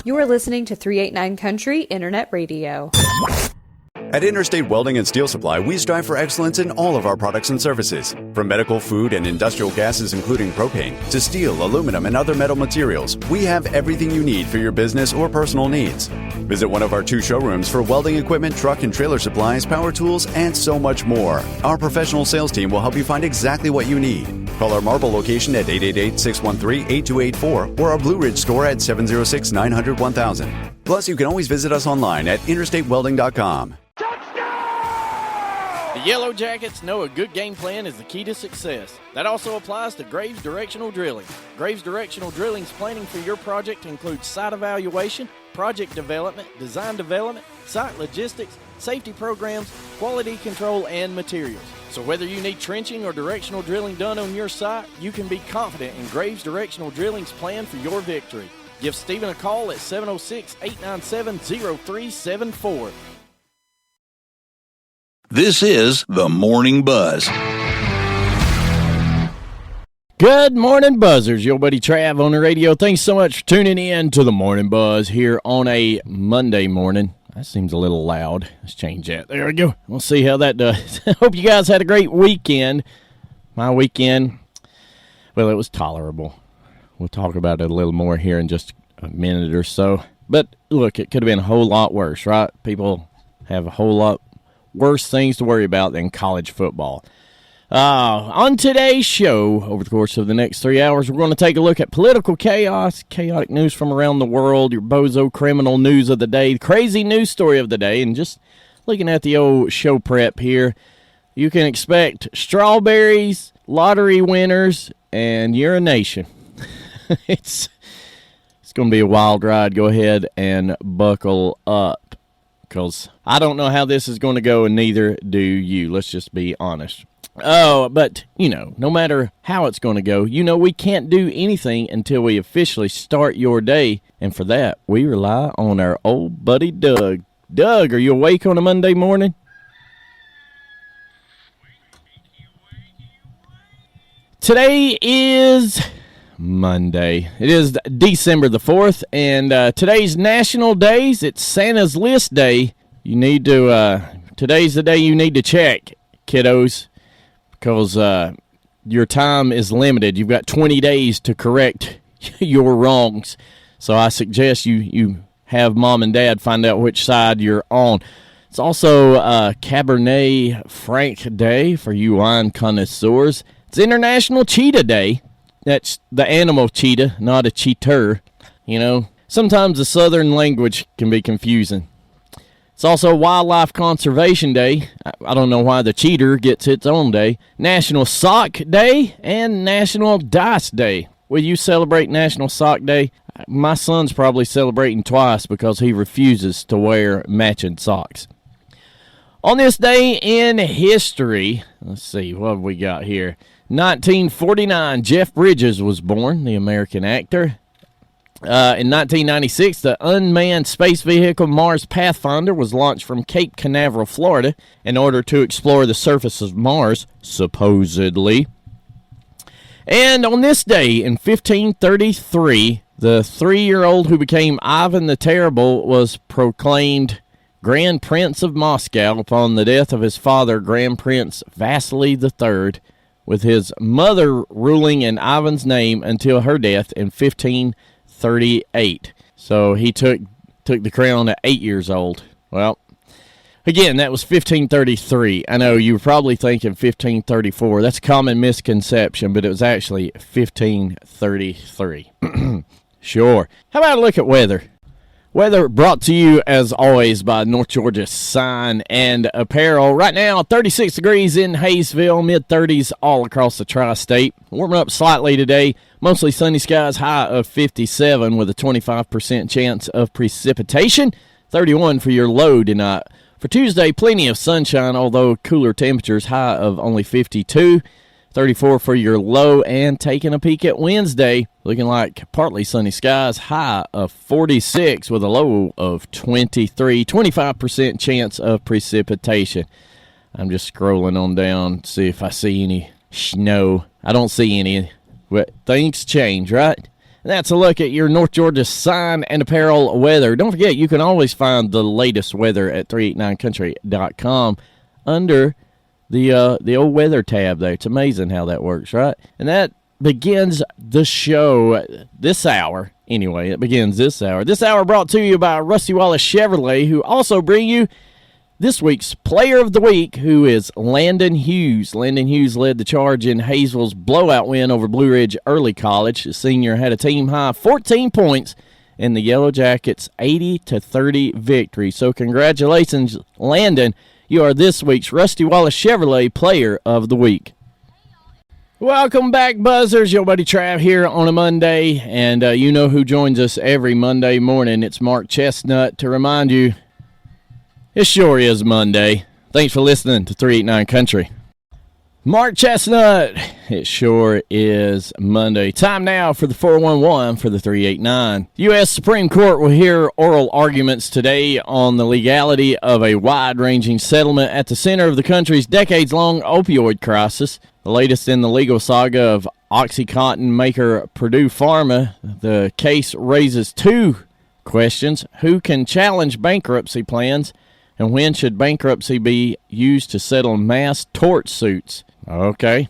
You are listening to 389 Country Internet Radio. At Interstate Welding and Steel Supply, we strive for excellence in all of our products and services. From medical, food, and industrial gases, including propane, to steel, aluminum, and other metal materials, we have everything you need for your business or personal needs. Visit one of our 2 showrooms for welding equipment, truck and trailer supplies, power tools, and so much more. Our professional sales team will help you find exactly what you need. Call our Marble location at 888-613-8284 or our Blue Ridge store at 706-900-1000. Plus, you can always visit us online at interstatewelding.com. The Yellow Jackets know a good game plan is the key to success. That also applies to Graves Directional Drilling. Graves Directional Drilling's planning for your project includes site evaluation, project development, design development, site logistics, safety programs, quality control, and materials. So whether you need trenching or directional drilling done on your site, you can be confident in Graves Directional Drilling's plan for your victory. Give Stephen a call at 706-897-0374. This is The Morning Buzz. Good morning, Buzzers. Your buddy Trav on the radio. Thanks so much for tuning in to The Morning Buzz here on a Monday morning. That seems a little loud. Let's change that. There we go. We'll see how that does. Hope you guys had a great weekend. My weekend, well, it was tolerable. We'll talk about it a little more here in just a minute or so. But, look, it could have been a whole lot worse, right? People have a whole lot worse things to worry about than college football. On today's show, over the course of the next 3 hours, we're going to take a look at political chaos, chaotic news from around the world, your Bozo Criminal news of the day, the crazy news story of the day, and just looking at the old show prep here, you can expect strawberries, lottery winners, and urination. It's going to be a wild ride. Go ahead and buckle up, because I don't know how this is going to go, and neither do you. Let's just be honest. Oh, but, no matter how it's going to go, we can't do anything until we officially start your day. And for that, we rely on our old buddy Doug. Doug, are you awake on a Monday morning? Today is Monday. It is December the 4th, and today's national days. It's Santa's List Day. You need to, today's the day you need to check, kiddos, because your time is limited. You've got 20 days to correct your wrongs. So I suggest you have mom and dad find out which side you're on. It's also Cabernet Franc Day for you wine connoisseurs. It's International Cheetah Day. That's the animal cheetah, not a cheater. Sometimes the southern language can be confusing. It's also Wildlife Conservation Day. I don't know why the cheater gets its own day. National Sock Day and National Dice Day. Will you celebrate National Sock Day? My son's probably celebrating twice because he refuses to wear matching socks. On this day in history, let's see, what have we got here? 1949, Jeff Bridges was born, the American actor. In 1996, the unmanned space vehicle Mars Pathfinder was launched from Cape Canaveral, Florida, in order to explore the surface of Mars, supposedly. And on this day, in 1533, the 3-year-old who became Ivan the Terrible was proclaimed Grand Prince of Moscow upon the death of his father, Grand Prince Vasily III, with his mother ruling in Ivan's name until her death in 1538. So he took the crown at 8 years old. Well, again, that was 1533. I know you were probably thinking 1534. That's a common misconception, but it was actually 1533. Sure. How about a look at weather? Weather brought to you, as always, by North Georgia Sign and Apparel. Right now, 36 degrees in Hayesville, mid-30s all across the tri-state. Warming up slightly today. Mostly sunny skies, high of 57 with a 25% chance of precipitation. 31 for your low tonight. For Tuesday, plenty of sunshine, although cooler temperatures, high of only 52. 34 for your low, and taking a peek at Wednesday, looking like partly sunny skies, high of 46 with a low of 23, 25% chance of precipitation. I'm just scrolling on down to see if I see any snow. I don't see any, but things change, right? And that's a look at your North Georgia sign and apparel weather. Don't forget, you can always find the latest weather at 389country.com under the old weather tab there. It's amazing how that works, right? And that begins the show this hour. Anyway, it begins this hour. This hour brought to you by Rusty Wallace Chevrolet, who also bring you this week's Player of the Week, who is Landon Hughes. Landon Hughes led the charge in Hayesville's blowout win over Blue Ridge Early College. The senior had a team-high 14 points in the Yellow Jackets' 80-30 victory. So congratulations, Landon. You are this week's Rusty Wallace Chevrolet Player of the Week. Welcome back, Buzzers. Your buddy Trav here on a Monday, and you know who joins us every Monday morning. It's Mark Chestnut to remind you it sure is Monday. Thanks for listening to 389 Country. Mark Chestnut, it sure is Monday. Time now for the 411 for the 389. U.S. Supreme Court will hear oral arguments today on the legality of a wide-ranging settlement at the center of the country's decades-long opioid crisis. The latest in the legal saga of OxyContin maker Purdue Pharma. The case raises two questions. Who can challenge bankruptcy plans? And when should bankruptcy be used to settle mass tort suits? Okay.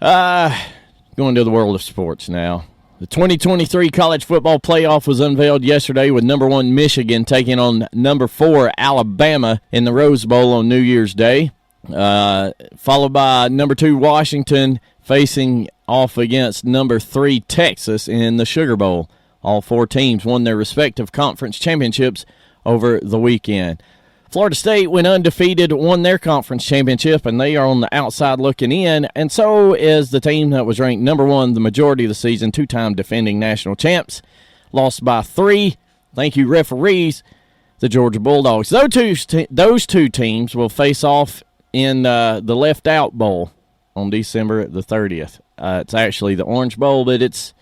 Going to the world of sports now. The 2023 college football playoff was unveiled yesterday with number 1 Michigan taking on number 4 Alabama in the Rose Bowl on New Year's Day, followed by number 2 Washington facing off against number 3 Texas in the Sugar Bowl. All 4 teams won their respective conference championships over the weekend. Florida State went undefeated, won their conference championship, and they are on the outside looking in, and so is the team that was ranked number 1 the majority of the season, 2-time defending national champs. Lost by 3. Thank you, referees, the Georgia Bulldogs. Those two teams will face off in the Left Out Bowl on December the 30th. It's actually the Orange Bowl, but it's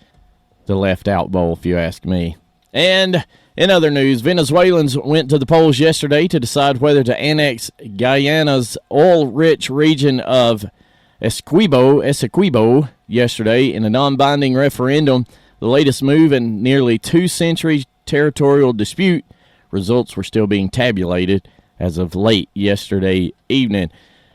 the Left Out Bowl, if you ask me. And in other news, Venezuelans went to the polls yesterday to decide whether to annex Guyana's oil-rich region of Essequibo yesterday in a non-binding referendum, the latest move in nearly 2-century territorial dispute. Results were still being tabulated as of late yesterday evening.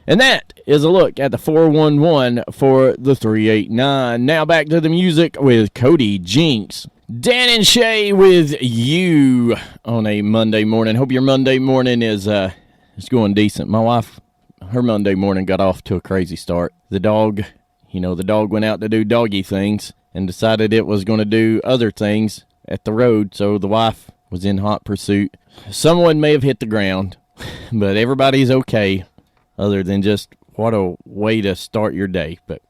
And that is a look at the 411 for the 389. Now back to the music with Cody Jinks. Dan and Shay with you on a Monday morning. Hope your Monday morning is going decent. My wife, her Monday morning got off to a crazy start. The dog went out to do doggy things and decided it was going to do other things at the road, so the wife was in hot pursuit. Someone may have hit the ground, but everybody's okay, other than just what a way to start your day. But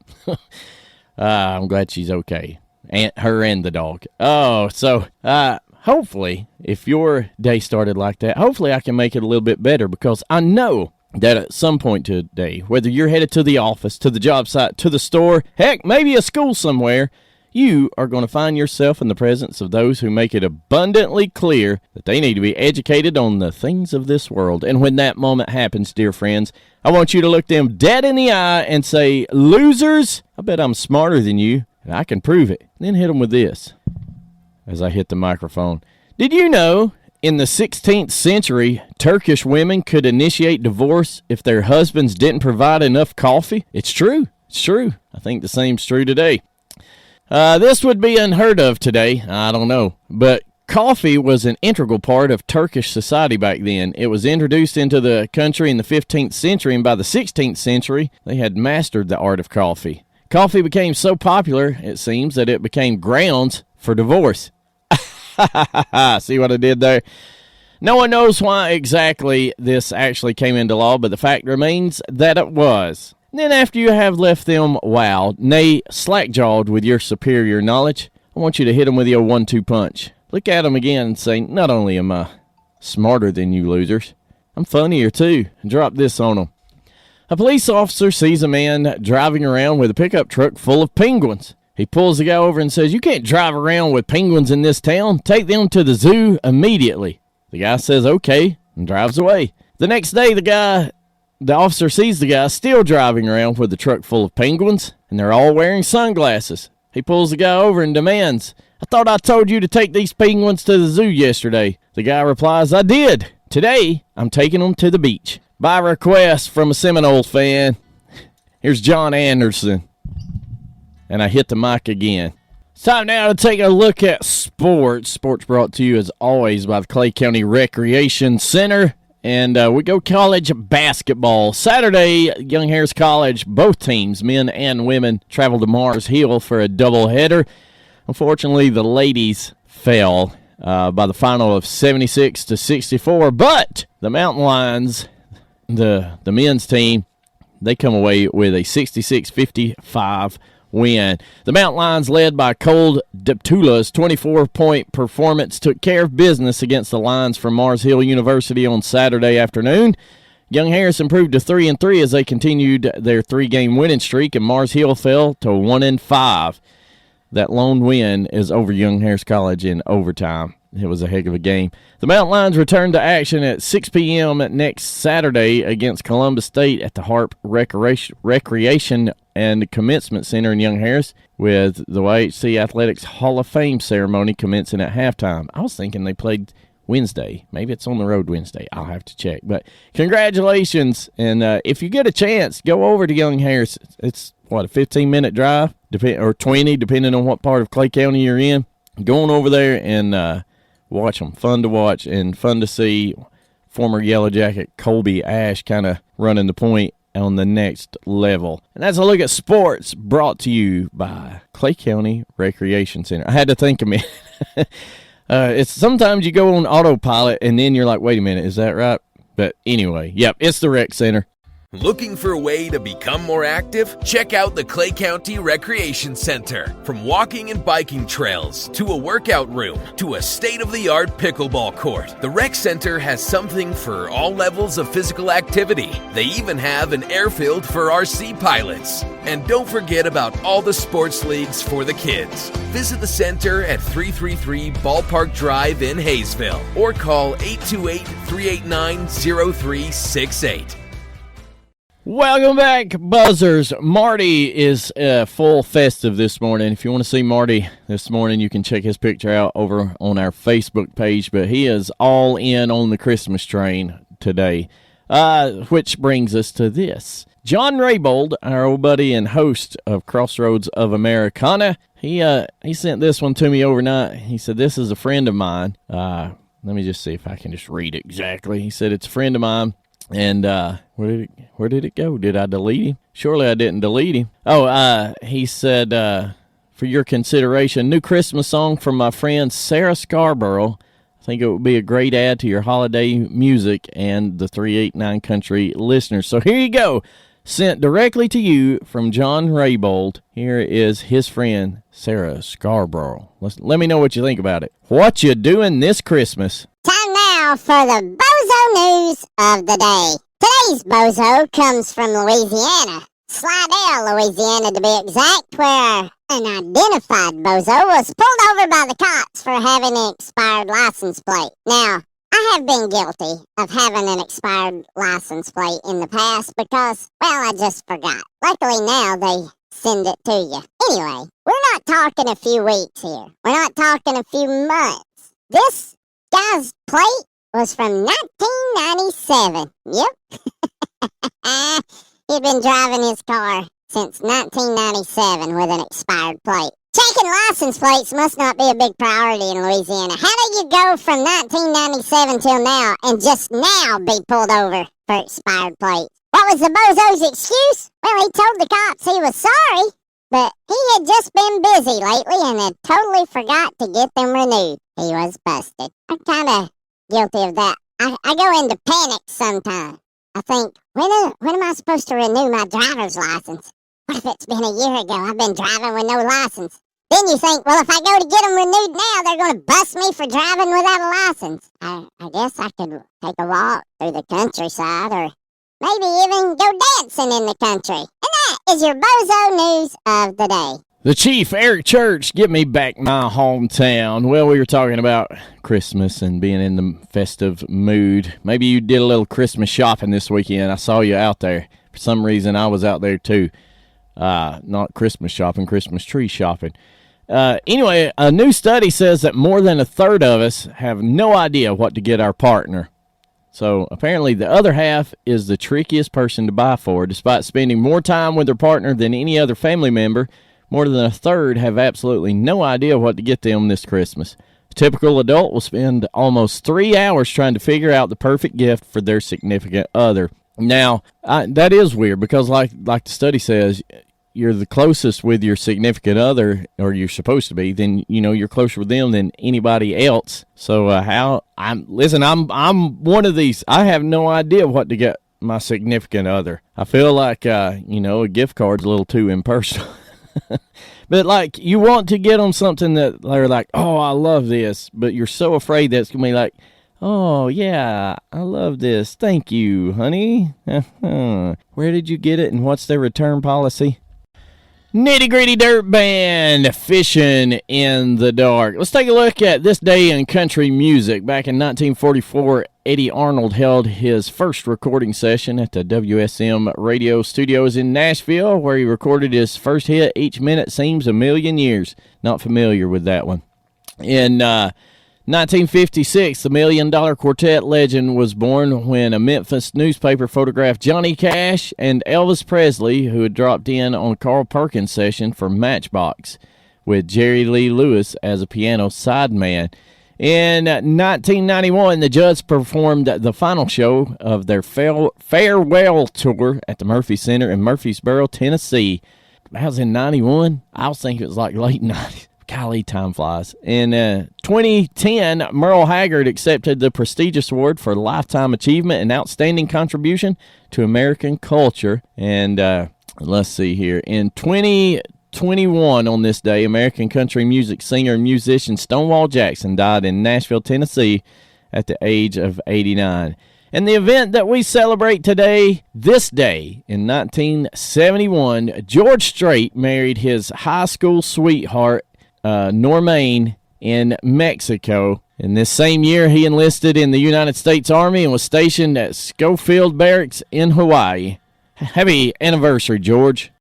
I'm glad she's okay. And her and the dog. Oh, so hopefully, if your day started like that, hopefully I can make it a little bit better, because I know that at some point today, whether you're headed to the office, to the job site, to the store, heck, maybe a school somewhere, you are going to find yourself in the presence of those who make it abundantly clear that they need to be educated on the things of this world. And when that moment happens, dear friends, I want you to look them dead in the eye and say, "Losers, I bet I'm smarter than you, and I can prove it." And then hit them with this as I hit the microphone. Did you know in the 16th century, Turkish women could initiate divorce if their husbands didn't provide enough coffee? It's true. It's true. I think the same's true today. This would be unheard of today. I don't know. But coffee was an integral part of Turkish society back then. It was introduced into the country in the 15th century, and by the 16th century, they had mastered the art of coffee. Coffee became so popular, it seems, that it became grounds for divorce. See what I did there? No one knows why exactly this actually came into law, but the fact remains that it was. Then after you have left them wowed, nay, slack-jawed with your superior knowledge, I want you to hit them with your 1-2 punch. Look at them again and say, "Not only am I smarter than you losers, I'm funnier too," and drop this on them. A police officer sees a man driving around with a pickup truck full of penguins. He pulls the guy over and says, "You can't drive around with penguins in this town. Take them to the zoo immediately." The guy says, "Okay," and drives away. The next day, the officer sees the guy still driving around with the truck full of penguins, and they're all wearing sunglasses. He pulls the guy over and demands, "I thought I told you to take these penguins to the zoo yesterday." The guy replies, "I did. Today, I'm taking them to the beach." By request from a Seminoles fan, here's John Anderson. And I hit the mic again. It's time now to take a look at sports. Sports brought to you, as always, by the Clay County Recreation Center. And we go college basketball. Saturday, Young Harris College, both teams, men and women, traveled to Mars Hill for a doubleheader. Unfortunately, the ladies fell by the final of 76-64. But the Mountain Lions, the men's team, they come away with a 66-55 win. The Mountain Lions, led by Cole Deptula's 24-point performance, took care of business against the Lions from Mars Hill University on Saturday afternoon. Young Harris improved to 3-3 as they continued their 3-game winning streak, and Mars Hill fell to 1-5. That lone win is over Young Harris College in overtime. It was a heck of a game. The Mountain Lions return to action at 6 p.m. next Saturday against Columbus State at the Harp Recreation and Commencement Center in Young Harris, with the YHC Athletics Hall of Fame ceremony commencing at halftime. I was thinking they played Wednesday. Maybe it's on the road Wednesday. I'll have to check. But congratulations, and if you get a chance, go over to Young Harris. It's, a 15-minute drive, or 20, depending on what part of Clay County you're in. Going over there and watch them. Fun to watch and fun to see former Yellow Jacket Colby Ash kind of running the point on the next level. And that's a look at sports brought to you by Clay County Recreation Center. I had to think a minute. It's sometimes you go on autopilot and then you're like, wait a minute, is that right? But anyway, yep, it's the rec center. Looking for a way to become more active? Check out the Clay County Recreation Center. From walking and biking trails, to a workout room, to a state-of-the-art pickleball court, the Rec Center has something for all levels of physical activity. They even have an airfield for RC pilots. And don't forget about all the sports leagues for the kids. Visit the center at 333 Ballpark Drive in Hayesville or call 828-389-0368. Welcome back, Buzzers. Marty is full festive this morning. If you want to see Marty this morning, you can check his picture out over on our Facebook page. But he is all in on the Christmas train today, which brings us to this. John Raybold, our old buddy and host of Crossroads of Americana, he sent this one to me overnight. He said, "This is a friend of mine." Let me just see if I can just read it exactly. He said, "It's a friend of mine." And where did it go? Did I delete him? Surely I didn't delete him. Oh, he said, for your consideration, new Christmas song from my friend Sarah Scarborough. I think it would be a great add to your holiday music and the 389 Country listeners. So here you go. Sent directly to you from John Raybold. Here is his friend Sarah Scarborough. Let me know what you think about it. What you doing this Christmas? Time now for the Bozo News of the day. Today's Bozo comes from Louisiana. Slidell, Louisiana to be exact, where an identified Bozo was pulled over by the cops for having an expired license plate. Now, I have been guilty of having an expired license plate in the past because, well, I just forgot. Luckily now they send it to you. Anyway, we're not talking a few weeks here. We're not talking a few months. This guy's plate was from 1997. Yep. He'd been driving his car since 1997 with an expired plate. Checking license plates must not be a big priority in Louisiana. How do you go from 1997 till now and just now be pulled over for expired plates? What was the Bozo's excuse? Well, he told the cops he was sorry, but he had just been busy lately and had totally forgot to get them renewed. He was busted. I'm kind of guilty of that. I go into panic sometimes. I think, when am I supposed to renew my driver's license? What if it's been a year ago? I've been driving with no license. Then you think, well, if I go to get them renewed now, they're going to bust me for driving without a license. I guess I could take a walk through the countryside or maybe even go dancing in the country. And that is your Bozo News of the day. The Chief, Eric Church, get me back my hometown. Well, we were talking about Christmas and being in the festive mood. Maybe you did a little Christmas shopping this weekend. I saw you out there. For some reason, I was out there too. Not Christmas shopping, Christmas tree shopping. Anyway, a new study says that more than a third of us have no idea what to get our partner. So apparently the other half is the trickiest person to buy for. Despite spending more time with their partner than any other family member, more than a third have absolutely no idea what to get them this Christmas. A typical adult will spend almost 3 hours trying to figure out the perfect gift for their significant other. Now, that is weird because like the study says, you're the closest with your significant other, or you're supposed to be, then, you're closer with them than anybody else. So I'm one of these. I have no idea what to get my significant other. I feel like, a gift card's a little too impersonal. But, you want to get them something that they're like, oh, I love this, but you're so afraid that it's going to be like, oh, yeah, I love this. Thank you, honey. Where did you get it, and what's their return policy? Nitty Gritty Dirt Band, Fishing in the Dark. Let's take a look at this day in country music. Back in 1944, Eddie Arnold held his first recording session at the WSM radio studios in Nashville, where he recorded his first hit, Each Minute Seems a Million Years. Not familiar with that one. In 1956, the $1 Million Quartet legend was born when a Memphis newspaper photographed Johnny Cash and Elvis Presley, who had dropped in on a Carl Perkins session for Matchbox, with Jerry Lee Lewis as a piano sideman. In 1991, the Judds performed the final show of their farewell tour at the Murphy Center in Murfreesboro, Tennessee. That was in 91? I was thinking it was like late 90s. Golly, time flies. In 2010, Merle Haggard accepted the prestigious award for Lifetime Achievement and Outstanding Contribution to American Culture. And let's see here. In 2021, on this day, American country music singer and musician Stonewall Jackson died in Nashville, Tennessee at the age of 89. And the event that we celebrate today, this day, in 1971, George Strait married his high school sweetheart, Normaine, in Mexico. In this same year, he enlisted in the United States Army and was stationed at Schofield Barracks in Hawaii. Happy anniversary, George.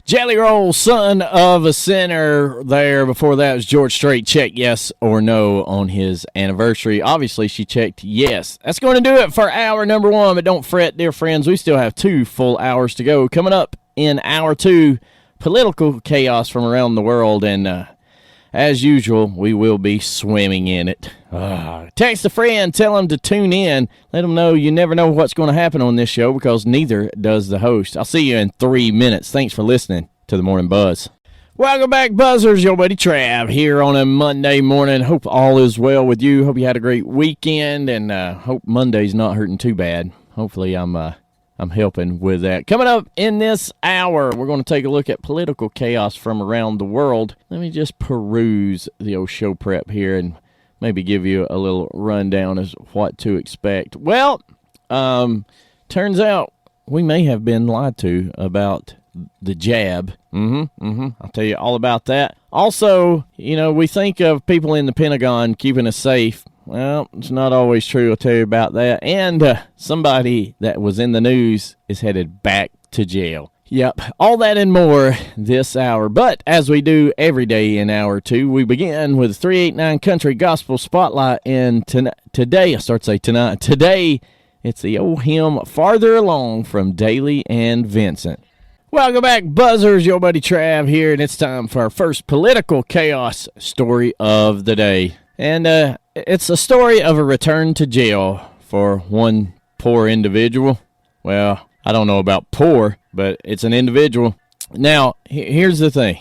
Jelly Roll, son of a sinner there. Before that was George Strait. Check yes or no on his anniversary. Obviously, she checked yes. That's going to do it for hour number one, but don't fret, dear friends. We still have 2 full hours to go. Coming up in hour 2, political chaos from around the world, and as usual, we will be swimming in it. Text a friend, tell them to tune in. Let them know you never know what's going to happen on this show, because neither does the host. I'll see you in 3 minutes. Thanks for listening to the Morning Buzz. Welcome back, Buzzers. Your buddy Trav here on a Monday morning. Hope all is well with you. Hope you had a great weekend, and hope Monday's not hurting too bad. Hopefully I'm helping with that. Coming up in this hour, we're going to take a look at political chaos from around the world. Let me just peruse the old show prep here and maybe give you a little rundown as what to expect. Well, turns out we may have been lied to about the jab. I'll tell you all about that. Also, we think of people in the Pentagon keeping us safe. Well, it's not always true. I'll tell you about that. And somebody that was in the news is headed back to jail. Yep, all that and more this hour. But as we do every day in hour 2, we begin with 389 Country Gospel Spotlight. And today, it's the old hymn Farther Along from Daly and Vincent. Welcome back, Buzzers. Your buddy Trav here, and it's time for our first political chaos story of the day. And it's a story of a return to jail for one poor individual. Well, I don't know about poor, but it's an individual. Now, here's the thing.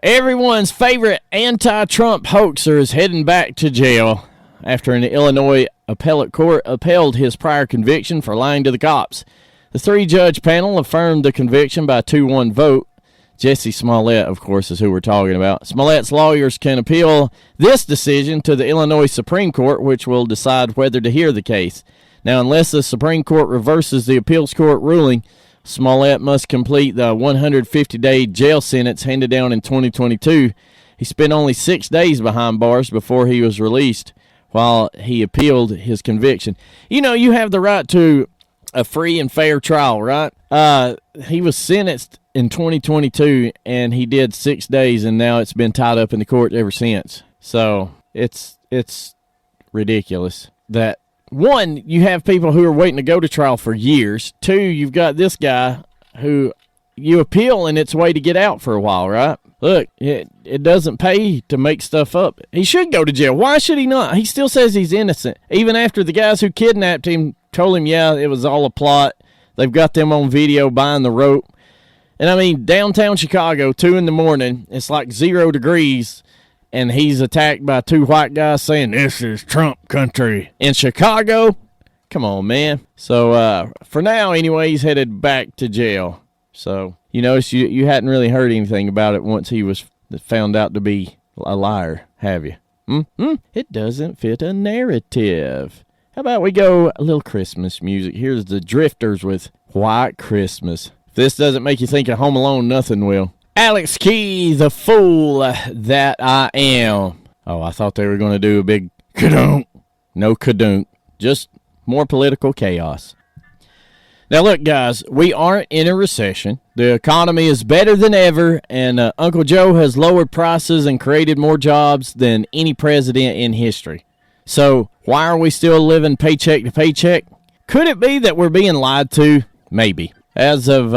Everyone's favorite anti-Trump hoaxer is heading back to jail after an Illinois appellate court upheld his prior conviction for lying to the cops. The 3-judge panel affirmed the conviction by a 2-1 vote. Jesse Smollett, of course, is who we're talking about. Smollett's lawyers can appeal this decision to the Illinois Supreme Court, which will decide whether to hear the case. Now, unless the Supreme Court reverses the appeals court ruling, Smollett must complete the 150-day jail sentence handed down in 2022. He spent only 6 days behind bars before he was released while he appealed his conviction. You have the right to a free and fair trial, right? He was sentenced in 2022, and he did 6 days, and now it's been tied up in the court ever since. So it's ridiculous that, one, you have people who are waiting to go to trial for years. Two, you've got this guy who you appeal, and it's a way to get out for a while, right? Look, it doesn't pay to make stuff up. He should go to jail. Why should he not? He still says he's innocent, even after the guys who kidnapped him told him, yeah, it was all a plot. They've got them on video buying the rope. And, I mean, downtown Chicago, 2 in the morning, it's like 0 degrees, and he's attacked by 2 white guys saying, this is Trump country. In Chicago? Come on, man. So, for now, anyway, he's headed back to jail. So, you notice you hadn't really heard anything about it once he was found out to be a liar, have you? It doesn't fit a narrative. How about we go a little Christmas music? Here's the Drifters with White Christmas. If this doesn't make you think of Home Alone, nothing will. Alex Key, the fool that I am. Oh, I thought they were going to do a big kadunk. No kadunk. Just more political chaos. Now, look, guys, we aren't in a recession. The economy is better than ever, and Uncle Joe has lowered prices and created more jobs than any president in history. So, why are we still living paycheck to paycheck? Could it be that we're being lied to? Maybe. As of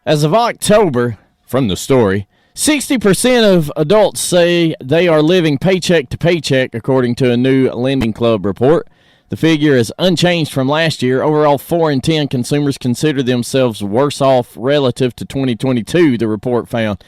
October, from the story, 60% of adults say they are living paycheck to paycheck, according to a new Lending Club report. The figure is unchanged from last year. Overall, 4 in 10 consumers consider themselves worse off relative to 2022, the report found.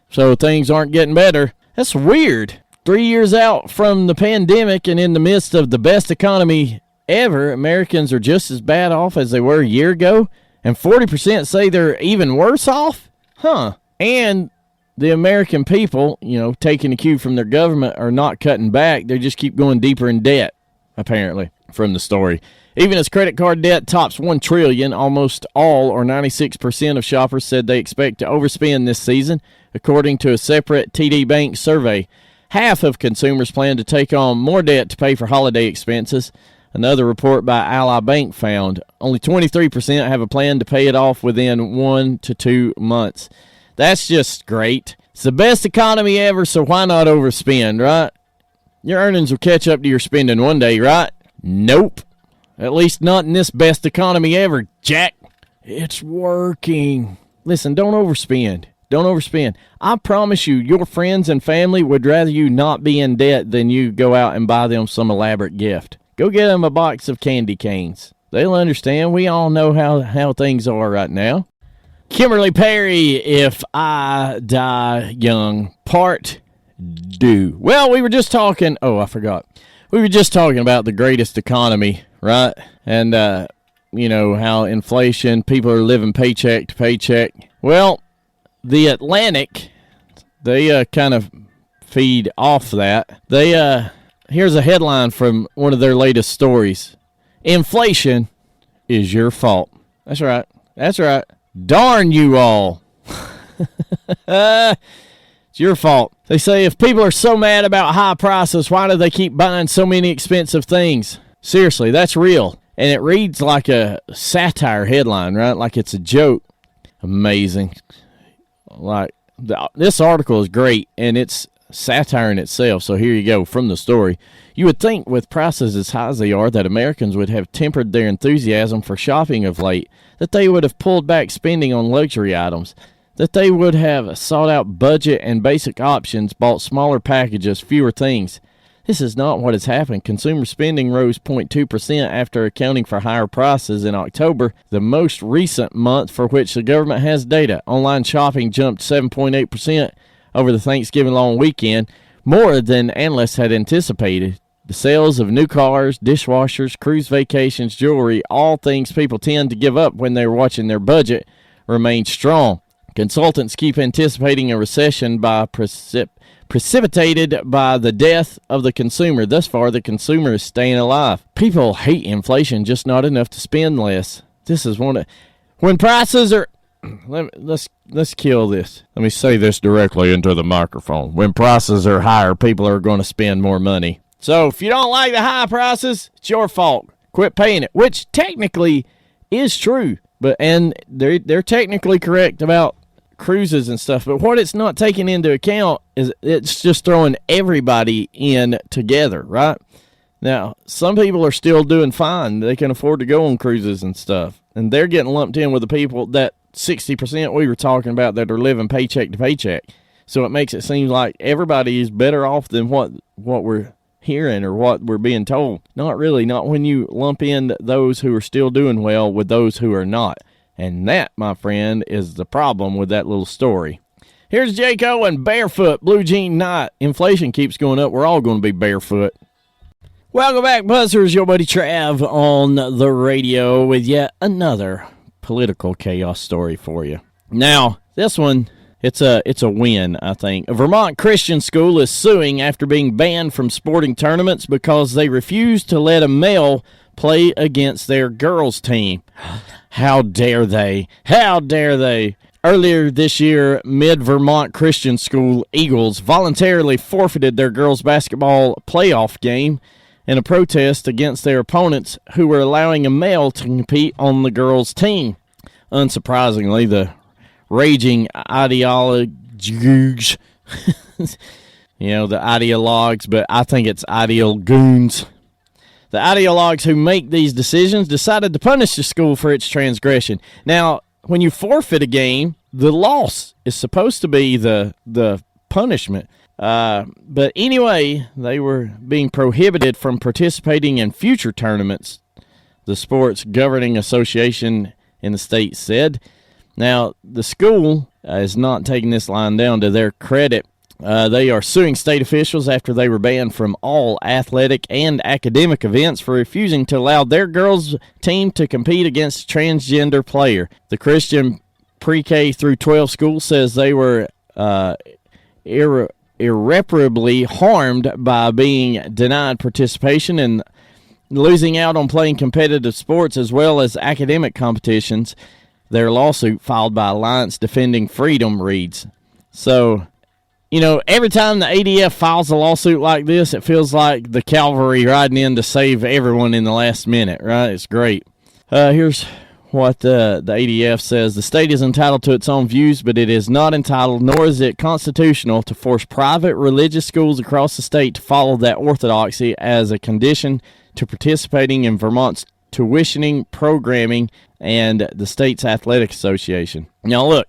So things aren't getting better. That's weird. 3 years out from the pandemic and in the midst of the best economy ever, Americans are just as bad off as they were a year ago, and 40% say they're even worse off? Huh. And the American people, taking a cue from their government, are not cutting back. They just keep going deeper in debt, apparently, from the story. Even as credit card debt tops $1 trillion, almost all, or 96% of shoppers said they expect to overspend this season, according to a separate TD Bank survey. Half of consumers plan to take on more debt to pay for holiday expenses. Another report by Ally Bank found only 23% have a plan to pay it off within 1 to 2 months. That's just great. It's the best economy ever, so why not overspend, right? Your earnings will catch up to your spending one day, right? Nope. At least not in this best economy ever, Jack. It's working. Listen, don't overspend. Don't overspend. I promise you, your friends and family would rather you not be in debt than you go out and buy them some elaborate gift. Go get them a box of candy canes. They'll understand. We all know how things are right now. Kimberly Perry, If I Die Young, Part 2. Well, we were just talking. Oh, I forgot. We were just talking about the greatest economy, right? And, how inflation, people are living paycheck to paycheck. Well, The Atlantic, they kind of feed off that. Here's a headline from one of their latest stories. Inflation is your fault. That's right. That's right. Darn you all. It's your fault. They say if people are so mad about high prices, why do they keep buying so many expensive things? Seriously, that's real. And it reads like a satire headline, right? Like it's a joke. Amazing. Like, this article is great, and it's satire in itself. So here you go from the story. You would think with prices as high as they are that Americans would have tempered their enthusiasm for shopping of late, that they would have pulled back spending on luxury items, that they would have sought out budget and basic options, bought smaller packages, fewer things. This is not what has happened. Consumer spending rose 0.2% after accounting for higher prices in October, the most recent month for which the government has data. Online shopping jumped 7.8% over the Thanksgiving long weekend, more than analysts had anticipated. The sales of new cars, dishwashers, cruise vacations, jewelry, all things people tend to give up when they're watching their budget, remained strong. Consultants keep anticipating a recession precipitated by the death of the consumer. Thus far, the consumer is staying alive. People hate inflation, just not enough to spend less. This is one of... When prices are... Let's kill this. Let me say this directly into the microphone. When prices are higher, people are going to spend more money. So if you don't like the high prices, it's your fault. Quit paying it, which technically is true, and they're technically correct about cruises and stuff, but what it's not taking into account is it's just throwing everybody in together, right? Now, some people are still doing fine. They can afford to go on cruises and stuff, and they're getting lumped in with the people, that 60% we were talking about, that are living paycheck to paycheck. So it makes it seem like everybody is better off than what we're hearing or what we're being told. Not really, not when you lump in those who are still doing well with those who are not. And that, my friend, is the problem with that little story. Here's Jake Owen, Barefoot, Blue Jean Night. Inflation keeps going up. We're all going to be barefoot. Welcome back, Buzzers. Your buddy Trav on the radio with yet another political chaos story for you. Now, this one, it's a win, I think. A Vermont Christian school is suing after being banned from sporting tournaments because they refused to let a male play against their girls' team. How dare they? How dare they? Earlier this year, Mid-Vermont Christian School Eagles voluntarily forfeited their girls' basketball playoff game in a protest against their opponents who were allowing a male to compete on the girls' team. Unsurprisingly, the raging ideologues, the ideologues, but I think it's ideal goons. The ideologues who make these decisions decided to punish the school for its transgression. Now, when you forfeit a game, the loss is supposed to be the punishment. But anyway, they were being prohibited from participating in future tournaments, the sports governing association in the state said. Now, the school is not taking this line down to their credit. They are suing state officials after they were banned from all athletic and academic events for refusing to allow their girls' team to compete against a transgender player. The Christian pre-K through 12 school says they were irreparably harmed by being denied participation and losing out on playing competitive sports as well as academic competitions. Their lawsuit, filed by Alliance Defending Freedom, reads. So, every time the ADF files a lawsuit like this, it feels like the cavalry riding in to save everyone in the last minute, right? It's great. Here's what the ADF says. The state is entitled to its own views, but it is not entitled, nor is it constitutional, to force private religious schools across the state to follow that orthodoxy as a condition to participating in Vermont's tuitioning, programming, and the state's athletic association. Now, look,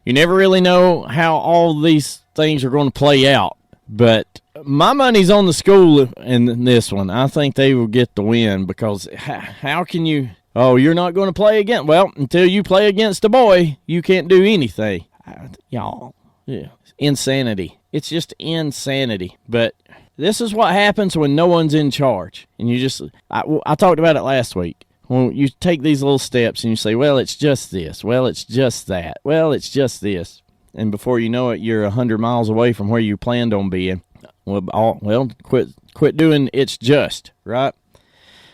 you never really know how all these things are going to play out, but my money's on the school in this one. I think they will get the win, because how can you... Oh, you're not going to play again? Well, until you play against a boy, you can't do anything. Y'all, yeah, insanity. It's just insanity. But this is what happens when no one's in charge. And you just... I talked about it last week. When you take these little steps and you say, well, it's just this. Well, it's just that. Well, it's just this. And before you know it, you're 100 miles away from where you planned on being. Well, quit doing it's just, right?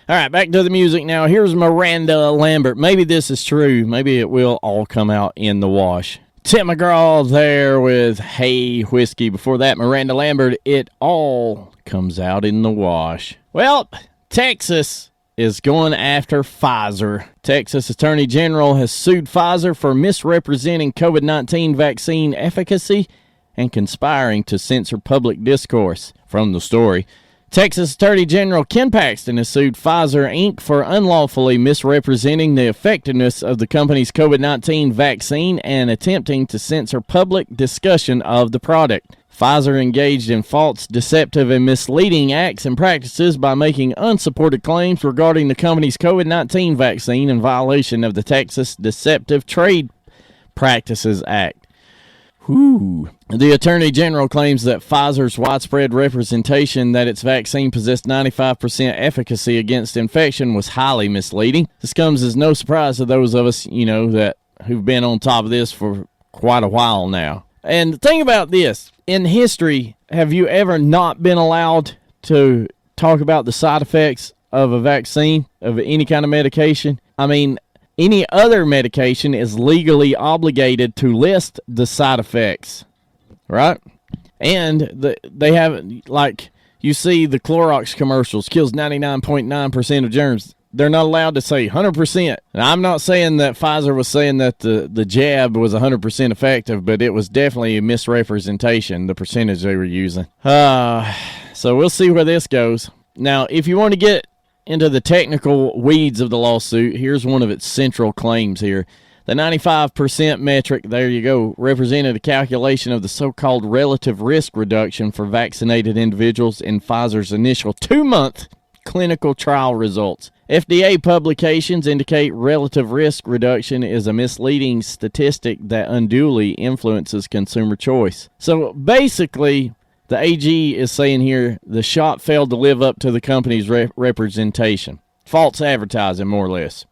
All right, back to the music now. Here's Miranda Lambert. Maybe this is true. Maybe it will all come out in the wash. Tim McGraw there with Hey Whiskey. Before that, Miranda Lambert, It All Comes Out in the Wash. Well, Texas is going after Pfizer. Texas Attorney General has sued Pfizer for misrepresenting COVID-19 vaccine efficacy and conspiring to censor public discourse. From the story, Texas Attorney General Ken Paxton has sued Pfizer, Inc. for unlawfully misrepresenting the effectiveness of the company's COVID-19 vaccine and attempting to censor public discussion of the product. Pfizer engaged in false, deceptive, and misleading acts and practices by making unsupported claims regarding the company's COVID-19 vaccine in violation of the Texas Deceptive Trade Practices Act. The Attorney General claims that Pfizer's widespread representation that its vaccine possessed 95% efficacy against infection was highly misleading. This comes as no surprise to those of us, that who've been on top of this for quite a while now. And think about this. In history, have you ever not been allowed to talk about the side effects of a vaccine, of any kind of medication? I mean, any other medication is legally obligated to list the side effects, right? And they have, like, you see the Clorox commercials, kills 99.9% of germs. they're not allowed to say 100%. And I'm not saying that Pfizer was saying that the jab was 100% effective, but it was definitely a misrepresentation, the percentage they were using. So we'll see where this goes. Now, if you want to get into the technical weeds of the lawsuit, here's one of its central claims here. The 95% metric, there you go, represented a calculation of the so-called relative risk reduction for vaccinated individuals in Pfizer's initial 2-month clinical trial results. FDA publications indicate relative risk reduction is a misleading statistic that unduly influences consumer choice. So basically, the AG is saying here the shot failed to live up to the company's representation. False advertising, more or less.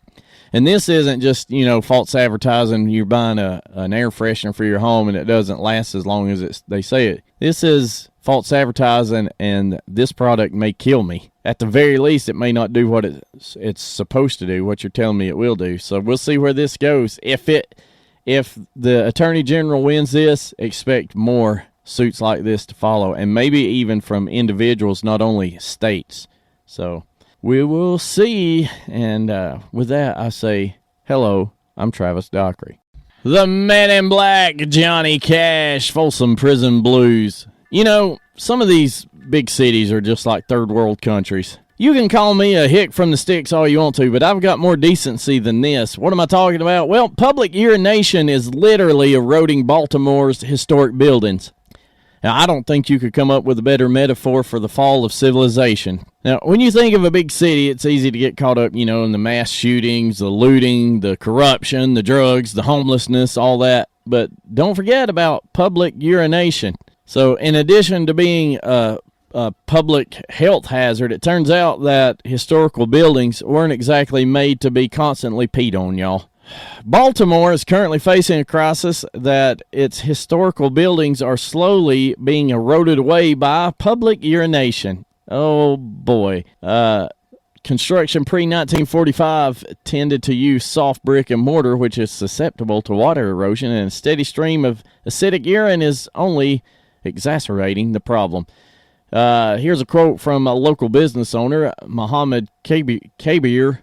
And this isn't just, false advertising. You're buying an air freshener for your home and it doesn't last as long as they say it. This is false advertising, and this product may kill me. At the very least, it may not do what it's supposed to do, what you're telling me it will do. So we'll see where this goes. If the Attorney General wins this, expect more suits like this to follow, and maybe even from individuals, not only states. So we will see, and with that, I say, hello, I'm Travis Dockery. The Man in Black, Johnny Cash, Folsom Prison Blues. Some of these big cities are just like third world countries. You can call me a hick from the sticks all you want to, but I've got more decency than this. What am I talking about? Well, public urination is literally eroding Baltimore's historic buildings. Now, I don't think you could come up with a better metaphor for the fall of civilization. Now, when you think of a big city, it's easy to get caught up, in the mass shootings, the looting, the corruption, the drugs, the homelessness, all that. But don't forget about public urination. So, in addition to being a public health hazard, it turns out that historical buildings weren't exactly made to be constantly peed on, y'all. Baltimore is currently facing a crisis that its historical buildings are slowly being eroded away by public urination. Oh, boy. Construction pre-1945 tended to use soft brick and mortar, which is susceptible to water erosion, and a steady stream of acidic urine is only exacerbating the problem. Here's a quote from a local business owner, Muhammad Kabir.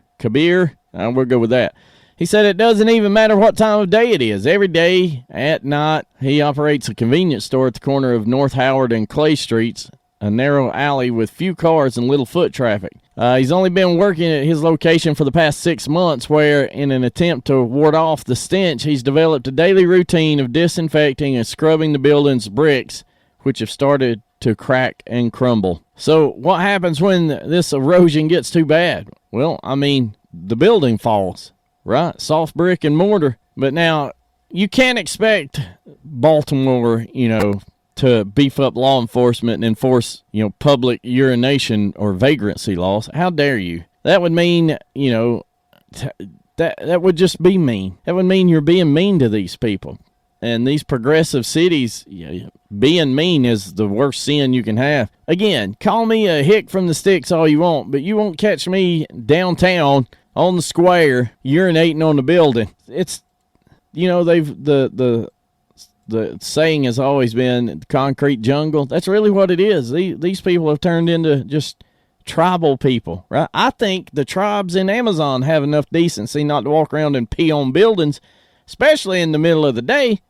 We'll go with that. He said it doesn't even matter what time of day it is. Every day at night, he operates a convenience store at the corner of North Howard and Clay Streets, a narrow alley with few cars and little foot traffic. He's only been working at his location for the past 6 months, where, in an attempt to ward off the stench, he's developed a daily routine of disinfecting and scrubbing the building's bricks, which have started to crack and crumble. So what happens when this erosion gets too bad? Well, the building falls. Right, soft brick and mortar. But now, you can't expect Baltimore, to beef up law enforcement and enforce, public urination or vagrancy laws. How dare you? That would mean, that would just be mean. That would mean you're being mean to these people. And these progressive cities, being mean is the worst sin you can have. Again, call me a hick from the sticks all you want, but you won't catch me downtown on the square urinating on the building. It's, the saying has always been the concrete jungle. That's really what it is. These people have turned into just tribal people, right? I think the tribes in Amazon have enough decency not to walk around and pee on buildings, especially in the middle of the day.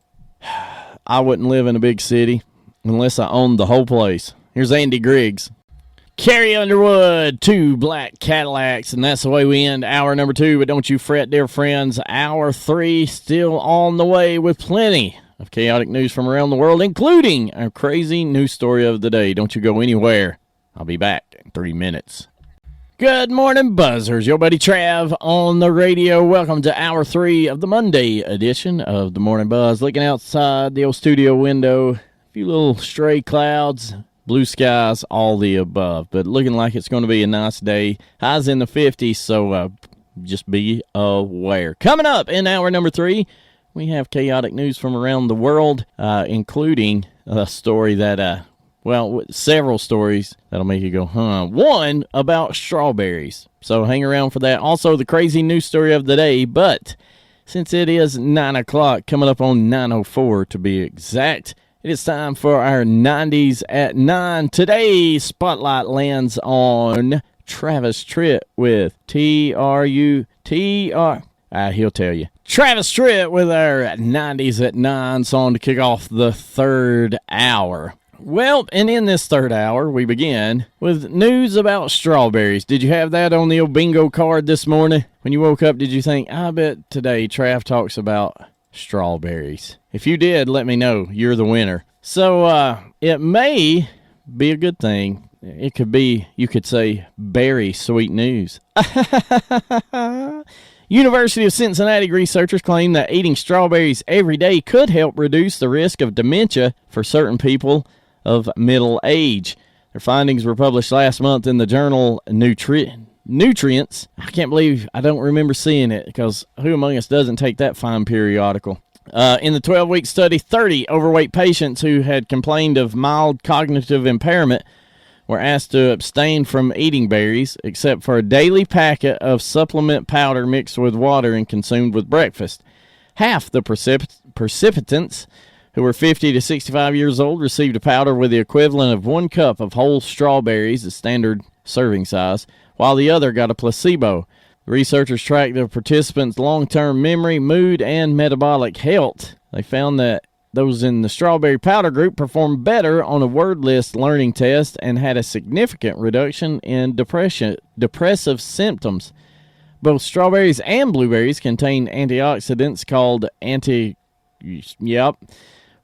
I wouldn't live in a big city unless I owned the whole place. Here's Andy Griggs. Carrie Underwood, 2 black Cadillacs, and that's the way we end hour number 2. But don't you fret, dear friends. Hour 3 still on the way with plenty of chaotic news from around the world, including our crazy news story of the day. Don't you go anywhere. I'll be back in 3 minutes. Good morning, buzzers. Your buddy Trav on the radio. Welcome to hour 3 of the Monday edition of the Morning Buzz. Looking outside the old studio window, a few little stray clouds, blue skies, all the above. But looking like it's going to be a nice day. Highs in the 50s, so just be aware. Coming up in hour number 3, we have chaotic news from around the world, including a story that, several stories that'll make you go, huh. One about strawberries. So hang around for that. Also, the crazy news story of the day. But since it is 9 o'clock, coming up on 9:04 to be exact, it is time for our 90s at 9. Today's spotlight lands on Travis Tritt with TRUTR. He'll tell you. Travis Tritt with our 90s at 9 song to kick off the third hour. Well, and in this third hour, we begin with news about strawberries. Did you have that on the old bingo card this morning? When you woke up, did you think, I bet today Trav talks about strawberries? If you did, let me know. You're the winner. So, it may be a good thing. It could be, you could say, berry sweet news. University of Cincinnati researchers claim that eating strawberries every day could help reduce the risk of dementia for certain people of middle age. Their findings were published last month in the journal Nutrients. I can't believe I don't remember seeing it, because who among us doesn't take that fine periodical? In the 12-week study, 30 overweight patients who had complained of mild cognitive impairment were asked to abstain from eating berries, except for a daily packet of supplement powder mixed with water and consumed with breakfast. Half the participants, who were 50 to 65 years old, received a powder with the equivalent of 1 cup of whole strawberries, the standard serving size, while the other got a placebo. The researchers tracked the participants' long-term memory, mood, and metabolic health. They found that those in the strawberry powder group performed better on a word list learning test and had a significant reduction in depressive symptoms. Both strawberries and blueberries contain antioxidants called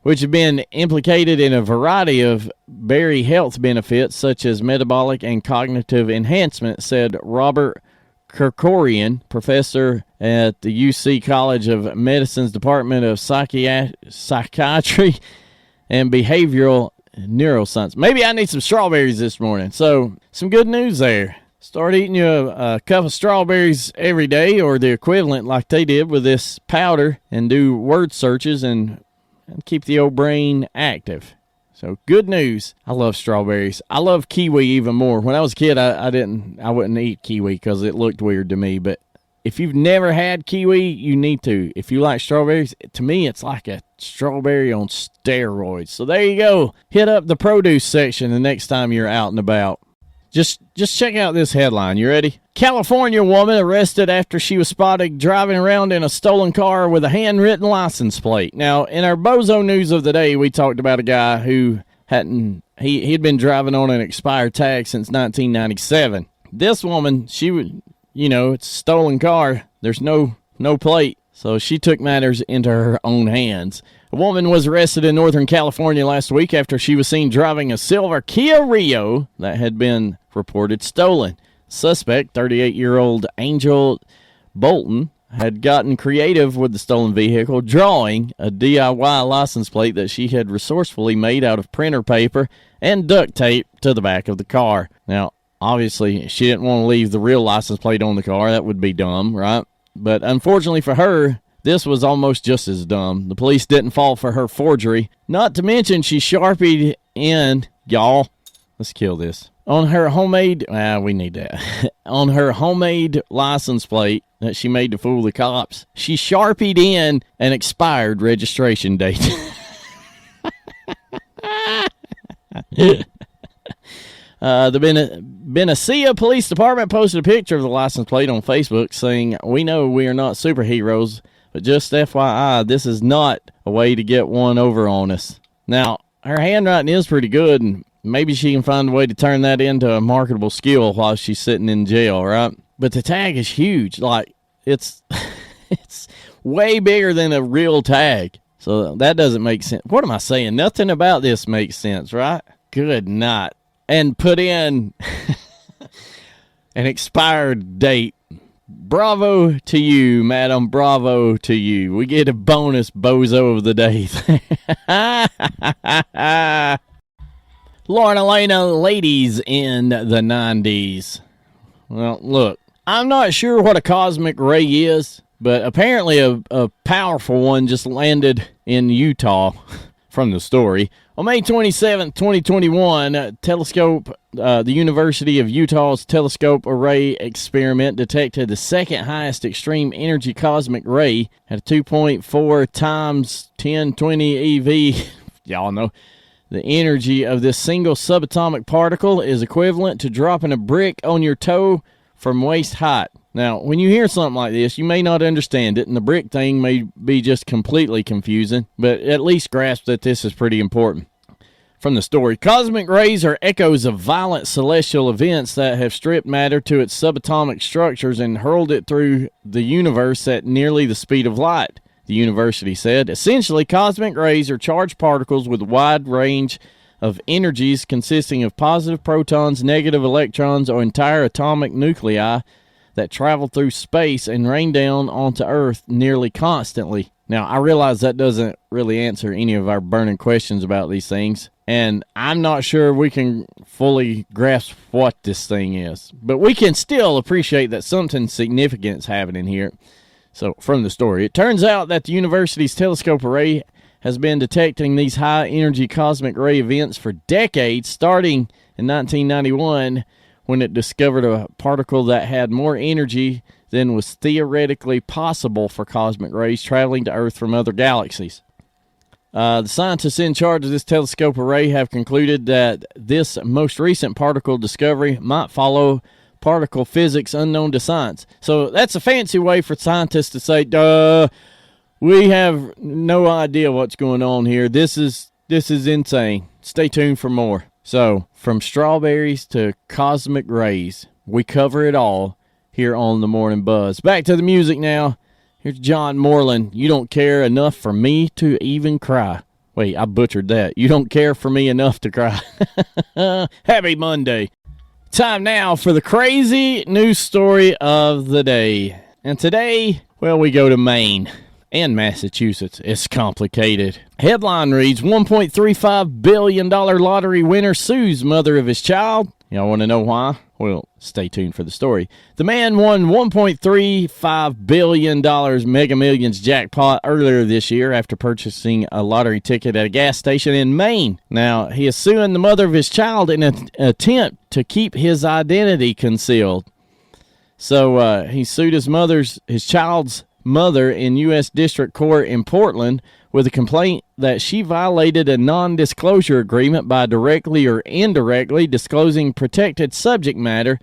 which have been implicated in a variety of berry health benefits, such as metabolic and cognitive enhancement, said Robert Kerkorian, professor at the UC College of Medicine's Department of Psychiatry and Behavioral Neuroscience. Maybe I need some strawberries this morning. So, some good news there. Start eating you a cup of strawberries every day, or the equivalent like they did with this powder, and do word searches and keep the old brain active. So, good news. I love strawberries. I love kiwi even more. When I was a kid, I wouldn't eat kiwi because it looked weird to me. But if you've never had kiwi, you need to. If you like strawberries, to me, it's like a strawberry on steroids. So, there you go. Hit up the produce section the next time you're out and about. Just check out this headline. You ready? California woman arrested after she was spotted driving around in a stolen car with a handwritten license plate. Now, in our Bozo news of the day, we talked about a guy who he'd been driving on an expired tag since 1997. This woman, she would, it's a stolen car. There's no plate. So she took matters into her own hands. A woman was arrested in Northern California last week after she was seen driving a silver Kia Rio that had been reported stolen. Suspect, 38-year-old Angel Bolton, had gotten creative with the stolen vehicle, drawing a DIY license plate that she had resourcefully made out of printer paper and duct tape to the back of the car. Now, obviously, she didn't want to leave the real license plate on the car. That would be dumb, right? But unfortunately for her, this was almost just as dumb. The police didn't fall for her forgery. Not to mention she Sharpied in, y'all, let's kill this, on her homemade, we need that, on her homemade license plate that she made to fool the cops, she Sharpied in an expired registration date. The Benicia Police Department posted a picture of the license plate on Facebook saying, "We know we are not superheroes, but just FYI, this is not a way to get one over on us." Now, her handwriting is pretty good, and maybe she can find a way to turn that into a marketable skill while she's sitting in jail, right? But the tag is huge. Like, it's way bigger than a real tag. So that doesn't make sense. What am I saying? Nothing about this makes sense, right? Good night. And put in an expired date. Bravo to you, madam. Bravo to you. We get a bonus Bozo of the day. Lauren Elena, ladies in the 90s. Well, look, I'm not sure what a cosmic ray is, but apparently a powerful one just landed in Utah from the story. On May 27, 2021, the University of Utah's telescope array experiment detected the second highest extreme energy cosmic ray at a 2.4 times 1020 eV. Y'all know. The energy of this single subatomic particle is equivalent to dropping a brick on your toe from waist height. Now, when you hear something like this, you may not understand it, and the brick thing may be just completely confusing, but at least grasp that this is pretty important. From the story, cosmic rays are echoes of violent celestial events that have stripped matter to its subatomic structures and hurled it through the universe at nearly the speed of light, the university said. Essentially, cosmic rays are charged particles with a wide range of energies consisting of positive protons, negative electrons, or entire atomic nuclei that travel through space and rain down onto Earth nearly constantly. Now, I realize that doesn't really answer any of our burning questions about these things, and I'm not sure we can fully grasp what this thing is. But we can still appreciate that something significant is happening here. So, from the story, it turns out that the university's telescope array has been detecting these high-energy cosmic ray events for decades, starting in 1991, when it discovered a particle that had more energy than was theoretically possible for cosmic rays traveling to Earth from other galaxies. The scientists in charge of this telescope array have concluded that this most recent particle discovery might follow particle physics unknown to science. So that's a fancy way for scientists to say, we have no idea what's going on here. This is insane. Stay tuned for more. So, from strawberries to cosmic rays, we cover it all here on the Morning Buzz. Back to the music now. Here's John Moreland. You don't care enough for me to even cry. Wait, I butchered that. You don't care for me enough to cry. Happy Monday. Time now for the crazy news story of the day. And today, well, we go to Maine and Massachusetts. It's complicated. Headline reads, $1.35 billion lottery winner sues mother of his child. Y'all want to know why? Well, stay tuned for the story. The man won $1.35 billion Mega Millions jackpot earlier this year after purchasing a lottery ticket at a gas station in Maine. Now, he is suing the mother of his child in an attempt to keep his identity concealed. So he sued his child's mother in U.S. District Court in Portland with a complaint that she violated a non-disclosure agreement by directly or indirectly disclosing protected subject matter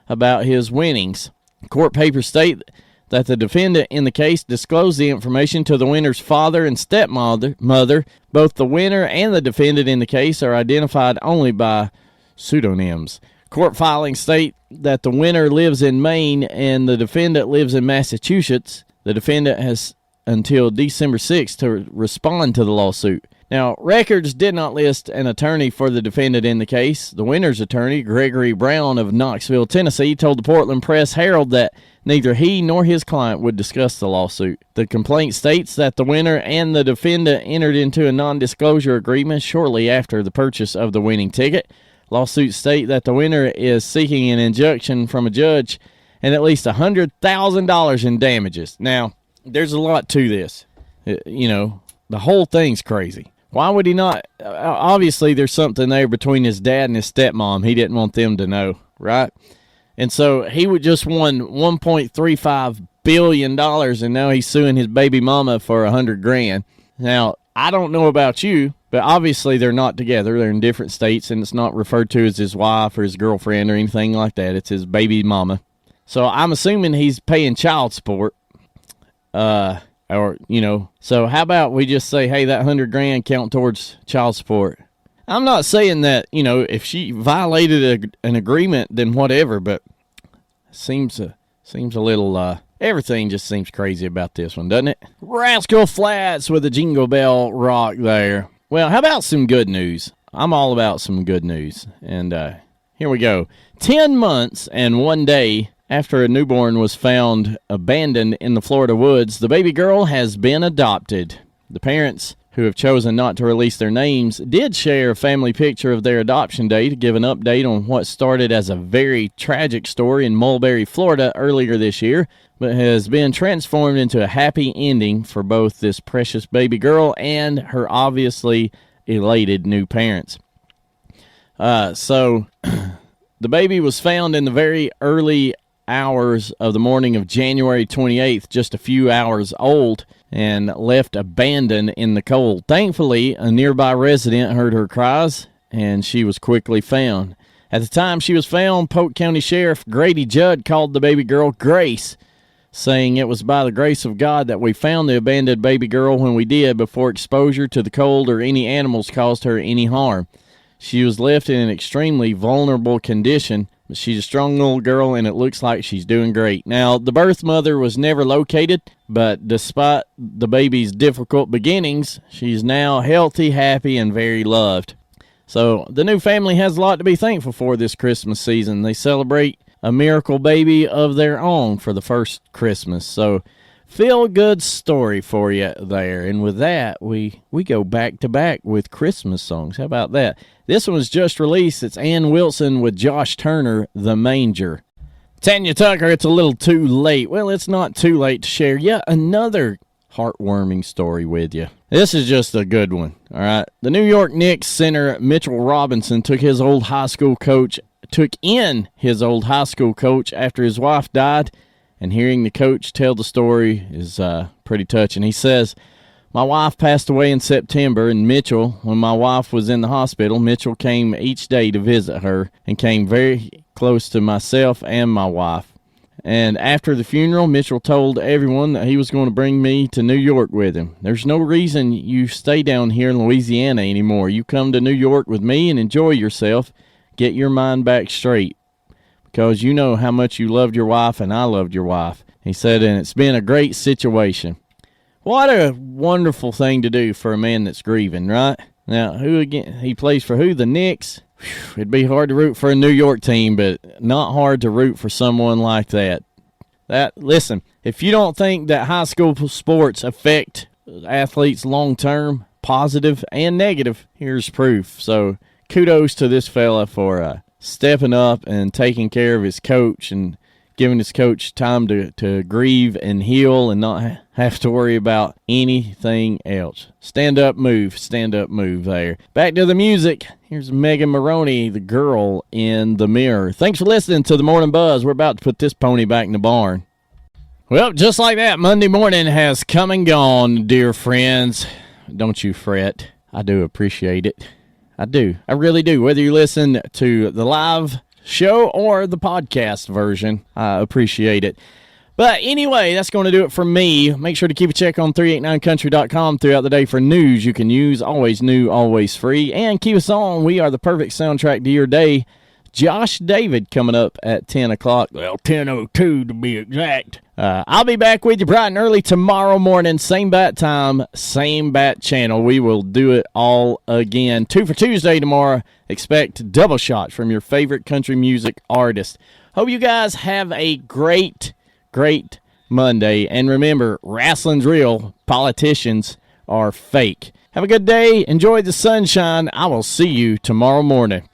about his winnings. Court papers state that the defendant in the case disclosed the information to the winner's father and stepmother. Both the winner and the defendant in the case are identified only by pseudonyms. Court filings state that the winner lives in Maine and the defendant lives in Massachusetts. The defendant has until December 6th to respond to the lawsuit. Now, records did not list an attorney for the defendant in the case. The winner's attorney, Gregory Brown of Knoxville, Tennessee, told the Portland Press-Herald that neither he nor his client would discuss the lawsuit. The complaint states that the winner and the defendant entered into a non-disclosure agreement shortly after the purchase of the winning ticket. Lawsuits state that the winner is seeking an injunction from a judge and at least $100,000 in damages. Now, there's a lot to this. The whole thing's crazy. Why would he not? Obviously, there's something there between his dad and his stepmom. He didn't want them to know, right? And so he would just won $1.35 billion, and now he's suing his baby mama for $100,000. Now, I don't know about you, but obviously they're not together. They're in different states, and it's not referred to as his wife or his girlfriend or anything like that. It's his baby mama. So I'm assuming he's paying child support. So how about we just say, hey, that $100,000 count towards child support. I'm not saying that, if she violated an agreement, then whatever, but seems a little, everything just seems crazy about this one, doesn't it? Rascal Flatts with a Jingle Bell Rock there. Well, how about some good news? I'm all about some good news. And here we go. 10 months and 1 day after a newborn was found abandoned in the Florida woods, the baby girl has been adopted. The parents, who have chosen not to release their names, did share a family picture of their adoption day to give an update on what started as a very tragic story in Mulberry, Florida earlier this year, but has been transformed into a happy ending for both this precious baby girl and her obviously elated new parents. So the baby was found in the very early hours of the morning of January 28th, just a few hours old, and left abandoned in the cold. Thankfully, a nearby resident heard her cries, and she was quickly found. At the time she was found, Polk County Sheriff Grady Judd called the baby girl Grace, saying it was by the grace of God that we found the abandoned baby girl when we did, before exposure to the cold or any animals caused her any harm. She was left in an extremely vulnerable condition, but she's a strong little girl, and it looks like she's doing great. Now, the birth mother was never located, but despite the baby's difficult beginnings, she's now healthy, happy, and very loved. So the new family has a lot to be thankful for this Christmas season. They celebrate a miracle baby of their own for the first Christmas. So feel good story for you there. And with that, we go back to back with Christmas songs. How about that? This one was just released. It's Ann Wilson with Josh Turner, The Manger. Tanya Tucker, it's a little too late. Well, it's not too late to share yet another heartwarming story with you. This is just a good one, all right? The New York Knicks center Mitchell Robinson took in his old high school coach after his wife died, and hearing the coach tell the story is pretty touching. He says, "My wife passed away in September, and Mitchell, when my wife was in the hospital, Mitchell came each day to visit her and came very close to myself and my wife. And after the funeral, Mitchell told everyone that he was going to bring me to New York with him. There's no reason you stay down here in Louisiana anymore. You come to New York with me and enjoy yourself. Get your mind back straight, because you know how much you loved your wife and I loved your wife." He said, and it's been a great situation. What a wonderful thing to do for a man that's grieving, right? Now, who again? He plays for who? The Knicks? Whew, it'd be hard to root for a New York team, but not hard to root for someone like that. Listen, if you don't think that high school sports affect athletes long-term, positive and negative, here's proof. So kudos to this fella for stepping up and taking care of his coach and giving his coach time to grieve and heal and not have to worry about anything else. Stand up move there. Back to the music. Here's Megan Maroney, The Girl in the Mirror. Thanks for listening to the Morning Buzz. We're about to put this pony back in the barn. Well, just like that, Monday morning has come and gone, dear friends. Don't you fret. I do appreciate it. I do. I really do. Whether you listen to the live show or the podcast version, I appreciate it. But anyway, that's going to do it for me. Make sure to keep a check on 389country.com throughout the day for news you can use. Always new, always free. And keep us on. We are the perfect soundtrack to your day. Josh David coming up at 10 o'clock. Well, 10:02 to be exact. I'll be back with you bright and early tomorrow morning. Same bat time, same bat channel. We will do it all again. 2 for Tuesday tomorrow. Expect double shots from your favorite country music artist. Hope you guys have a great Monday. And remember, wrestling's real. Politicians are fake. Have a good day. Enjoy the sunshine. I will see you tomorrow morning.